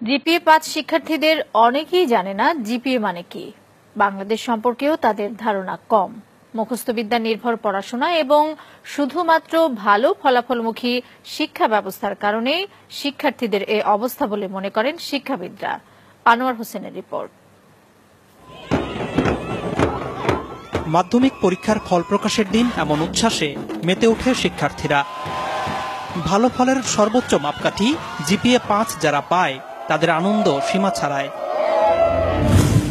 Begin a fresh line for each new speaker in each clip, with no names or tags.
GPA five শিক্ষার্থীদের অনেকেই জানে না জিপিএ মানে কি। বাংলাদেশ সম্পর্কেও তাদের ধারণা কম। মুখস্থবিদ্যা নির্ভর পড়াশোনা এবং শুধুমাত্র ভালো ফলাফলমুখী শিক্ষা ব্যবস্থার কারণেই শিক্ষার্থীদের এই অবস্থা বলে মনে করেন শিক্ষাবিদরা। আনোয়ার হোসেনের রিপোর্ট।
মাধ্যমিক পরীক্ষার ফল প্রকাশের দিন এমন উচ্ছ্বাসে মেতে ওঠে শিক্ষার্থীরা। ভালো ফলের সর্বোচ্চ মাপকাঠি জিপিএ-৫ যারা পায় তাদের আনন্দ সীমা ছাড়ায়।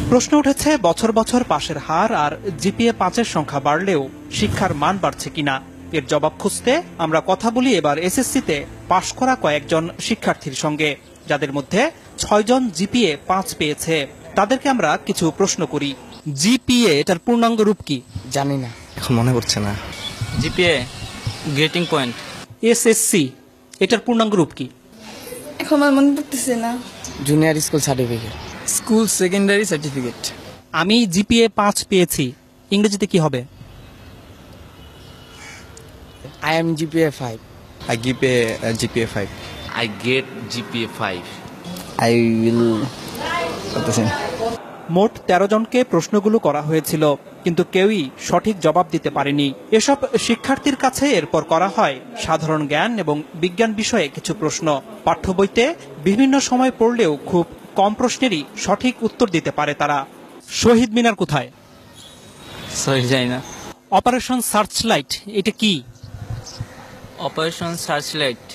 প্রশ্ন উঠেছে বছর বছর পাশের হার আর জিপিএ-৫-এর সংখ্যা বাড়লেও শিক্ষার মান বাড়ছে কিনা। এর জবাব খুঁজতে আমরা কথা বলি এবার এসএসসিতে পাশ করা কয়েকজন শিক্ষার্থীর সঙ্গে, যাদের মধ্যে ৬ জন জিপিএ-৫ পেয়েছে। তাদেরকে আমরা কিছু প্রশ্ন করি। জিপিএ এটার পূর্ণাঙ্গ রূপ কি?
জানি না, এখন মনে পড়ছে না।
GPA grating point.
এসএসসি এটার পূর্ণাঙ্গ রূপ কি?
এখন আমার মনে পড়তেছে না।
Junior school certificate,
school secondary certificate.
আমি জিপিএ-৫ পেয়েছি, ইংরেজিতে কি হবে?
I am GPA 5.
I give a GPA 5.
I get GPA 5.
I will.
মোট ১৩ জনকে প্রশ্নগুলো করা হয়েছিল, কিন্তু কেউই সঠিক জবাব দিতে পারেনি। এসব শিক্ষার্থীর কাছে এরপর করা হয় সাধারণ জ্ঞান এবং বিজ্ঞান বিষয়ে কিছু প্রশ্ন। পাঠ্য বইতে বিভিন্ন সময় পড়লেও খুব কম প্রশ্নেরই সঠিক উত্তর দিতে পারে তারা। শহীদ মিনার কোথায়?
সরি, জানি না।
অপারেশন সার্চলাইট এটা কি?
অপারেশন সার্চলাইট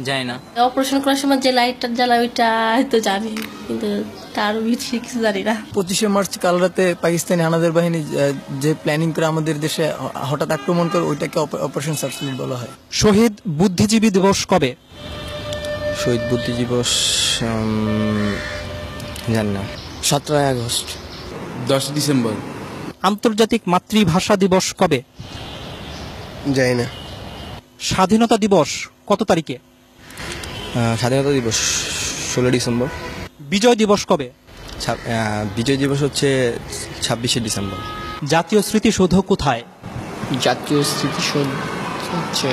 জানি না।
অপারেশন করার সময় যে লাইটটা জ্বালায় ওইটা হয়তো জানি, কিন্তু তার বেশি কিছু জানি না।
25শে মার্চ কাল রাতে পাকিস্তানি হানাদার বাহিনী যে প্ল্যানিং করে আমাদের দেশে হঠাৎ আক্রমণ করে, ওইটাকে অপারেশন সার্চলাইট বলা হয়।
শহীদ বুদ্ধিজীবী দিবস কবে?
শহীদ বুদ্ধি দিবস জানি না।
17 আগস্ট।
10 ডিসেম্বর।
আন্তর্জাতিক মাতৃভাষা দিবস কবে?
জানি না।
স্বাধীনতা দিবস কত তারিখে?
স্বাধীনতা দিবস 16 ডিসেম্বর।
বিজয় দিবস কবে?
বিজয় দিবস হচ্ছে 26শে ডিসেম্বর।
জাতীয় স্মৃতিসৌধ কোথায়?
জাতীয় স্মৃতিসৌধ হচ্ছে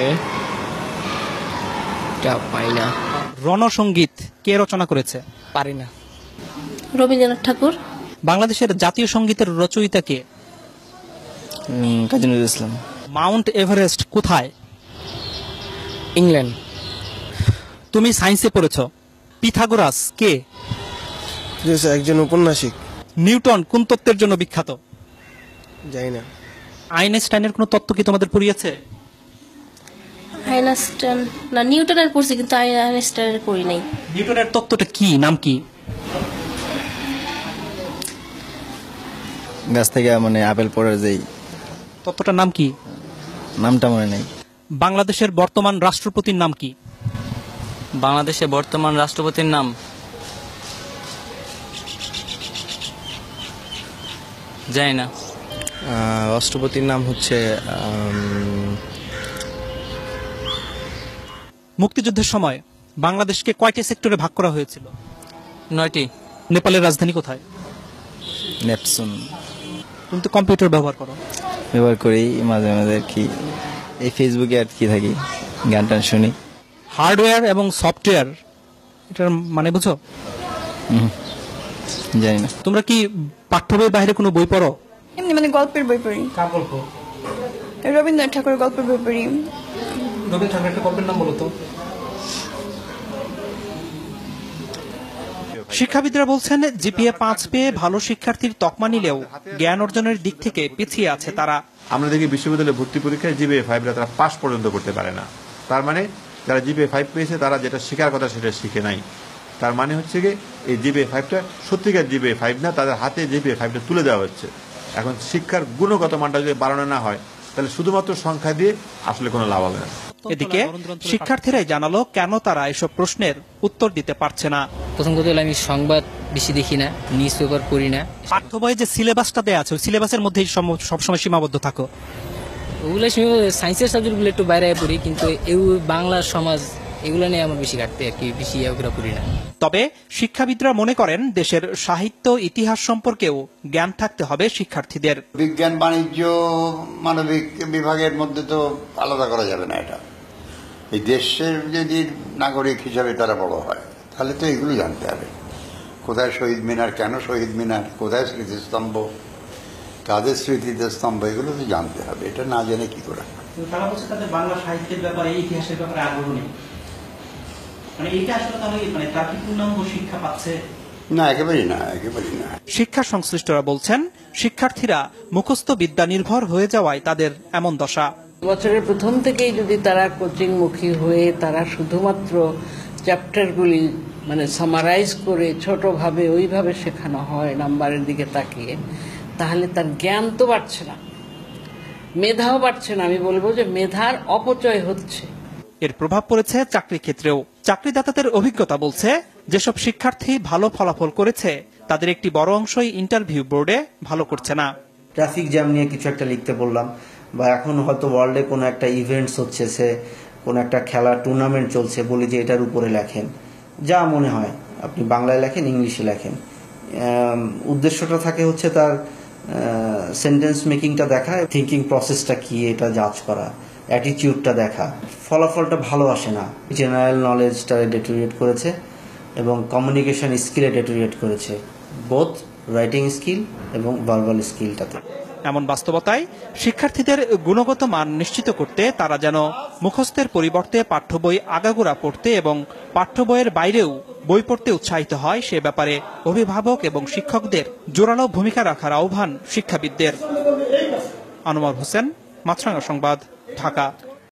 পাই না।
রণসঙ্গীত কে রচনা করেছে?
পারি না।
রবীন্দ্রনাথ ঠাকুর।
বাংলাদেশের জাতীয় সঙ্গীতের রচয়িতা কে?
কাজী নজরুল ইসলাম।
মাউন্ট এভারেস্ট কোথায়?
ইংল্যান্ড।
তুমি সায়েন্সে পড়েছ। পিথাগোরাস কে?
একজন ঔপন্যাসিক।
নিউটন কোন তত্ত্বের জন্য বিখ্যাত?
জানি না।
আইনস্টাইনের কোন তত্ত্ব কি তোমাদের পড়িয়েছে?
আইনস্টাইন না, নিউটনের পড়ছি, কিন্তু আইনস্টাইনের পড়ি নাই।
নিউটনের তত্ত্বটা কি, নাম কি?
গাছ থেকে মানে আপেল পড়ার যেই
তত্ত্বটার নাম কি?
নামটা মনে নেই।
বাংলাদেশের বর্তমান রাষ্ট্রপতির নাম কি?
বাংলাদেশের বর্তমান রাষ্ট্রপতির নাম জানি না।
রাষ্ট্রপতির নাম হচ্ছে
মুক্তিযুদ্ধের সময় বাংলাদেশকে কয়টি সেক্টরে ভাগ করা হয়েছিল?
9টি।
নেপালের রাজধানী কোথায়?
নেপসুন।
তুমি তো কম্পিউটার ব্যবহার করো।
ব্যবহার করি মাঝে মাঝে আর কি, এই ফেসবুকে আর কি থাকি, গান টান শুনি।
হার্ডওয়্যার এবং সফটওয়্যার এটার মানে বুঝো?
জানি না।
তোমরা কি পাঠ্য বইয়ের বাইরে কোনো বই পড়ো?
এমনি মানে গল্পের বই পড়ি।
কার গল্প?
রবীন্দ্রনাথ ঠাকুরের গল্পের বই পড়ি।
রবীন্দ্রনাথ ঠাকুরের একটা গল্পের নাম বলো তো। শিক্ষাবিদরা বলছেন জিপিএ-৫ পেয়ে ভালো শিক্ষার্থীর তকমা নিলেও জ্ঞান অর্জনের দিক থেকে পিছিয়ে আছে তারা।
আমরা দেখি বিশ্ববিদ্যালয়ে ভর্তি পরীক্ষায় জিপিএ-৫ তারা পাস পর্যন্ত করতে পারে না। তার মানে যারা জিপিএ-৫ পেয়েছে তারা যেটা শেখার কথা সেটা শিখে নাই। তার মানে হচ্ছে কি এই জিপিএ-৫টা সত্যিকার জিপিএ-৫ না, তাদের হাতে জিপিএ-৫টা তুলে দেওয়া হচ্ছে। এখন শিক্ষার গুণগত মানটা যদি বাড়ানো না হয়, তাহলে শুধুমাত্র সংখ্যা দিয়ে আসলে কোনো লাভ হবে না।
এদিকে শিক্ষার্থীরাই জানালো কেন তারা এসব প্রশ্নের উত্তর দিতে পারছে না।
প্রথম কথা হলো আমি সংবাদ বেশি দেখি না, নিউজ পেপার পড়ি না।
পাঠ্য বইয়ে যে সিলেবাসটা দেওয়া আছে ওই সিলেবাসের মধ্যেই সবসময় সীমাবদ্ধ থাকো।
ওগুলো সায়েন্সের সাবজেক্টগুলো একটু বাইরে পড়ি, কিন্তু বাংলা সমাজ এগুলো নিয়ে আমার বেশি ঘাটতে আর কি, বেশি ওগুলো পড়ি না।
তবে শিক্ষাবিদরা মনে করেন দেশের সাহিত্য ইতিহাস সম্পর্কেও জ্ঞান থাকতে হবে শিক্ষার্থীদের।
বিজ্ঞান, বাণিজ্য, মানবিক বিভাগের মধ্যে তো আলাদা করা যাবে না। এটা এই দেশের যদি নাগরিক হিসাবে তারা বড় হয়, তাহলে তো এগুলো জানতে হবে। কোথায় শহীদ মিনার, কেন শহীদ মিনার, কোথায় স্মৃতিস্তম্ভ, কাদের স্মৃতিতে স্তম্ভ, এগুলো তো জানতে হবে। এটা না জেনে কি করে?
তারা বলছে তাদের বাংলা সাহিত্যের ব্যাপারে, ইতিহাসের ব্যাপারে আগ্রহ নেই। মানে এটা আসলে তাহলে মানে তার কি পূর্ণাঙ্গ শিক্ষা পাচ্ছে?
না, একেবারেই না, একেবারেই না।
শিক্ষা সংশ্লিষ্টরা বলছেন, শিক্ষার্থীরা মুখস্থ বিদ্যা নির্ভর হয়ে যাওয়ায় তাদের এমন দশা।
বছরের প্রথম থেকেই যদি তারা কোচিংমুখী হয়ে তারা শুধুমাত্র চ্যাপ্টারগুলি মানে সামারাইজ করে ছোটভাবে ওইভাবে শেখানো হয় নাম্বারের দিকে তাকিয়ে, তাহলে তার জ্ঞান তো বাড়ছে না, মেধাও বাড়ছে না। আমি বলবো যে মেধার অপচয় হচ্ছে।
এর প্রভাব পড়েছে চাকরি ক্ষেত্রেও। চাকরিদাতাদের অভিজ্ঞতা বলছে, যেসব শিক্ষার্থী ভালো ফলাফল করেছে তাদের একটি বড় অংশই ইন্টারভিউ বোর্ডে ভালো করছে না।
ট্রাফিক জ্যাম নিয়ে কিছু একটা লিখতে বললাম, বা এখন হয়তো ওয়ার্ল্ডে কোনো একটা ইভেন্টস হচ্ছে, সে কোনো একটা খেলা টুর্নামেন্ট চলছে, বলি যে এটার উপরে লেখেন, যা মনে হয় আপনি বাংলায় লেখেন, ইংলিশে লেখেন। উদ্দেশ্যটা থাকে হচ্ছে তার সেন্টেন্স মেকিংটা দেখা, থিঙ্কিং প্রসেসটা কি এটা জাজ করা, অ্যাটিটিউডটা দেখা। ফলাফলটা ভালো আসে না। জেনারেল নলেজটা ডেটোরিয়েট করেছে এবং কমিউনিকেশন স্কিলে ডেটোরিয়েট করেছে, বোথ রাইটিং স্কিল এবং ভার্বাল স্কিলটাতে।
এমন বাস্তবতায় শিক্ষার্থীদের গুণগত মান নিশ্চিত করতে তারা যেন মুখস্থের পরিবর্তে পাঠ্য বই আগাগোড়া পড়তে এবং পাঠ্য বইয়ের বাইরেও বই পড়তে উৎসাহিত হয়, সে ব্যাপারে অভিভাবক এবং শিক্ষকদের জোরালো ভূমিকা রাখার আহ্বান শিক্ষাবিদদের। আনোয়ার হোসেন, মাছরাঙা সংবাদ, ঢাকা।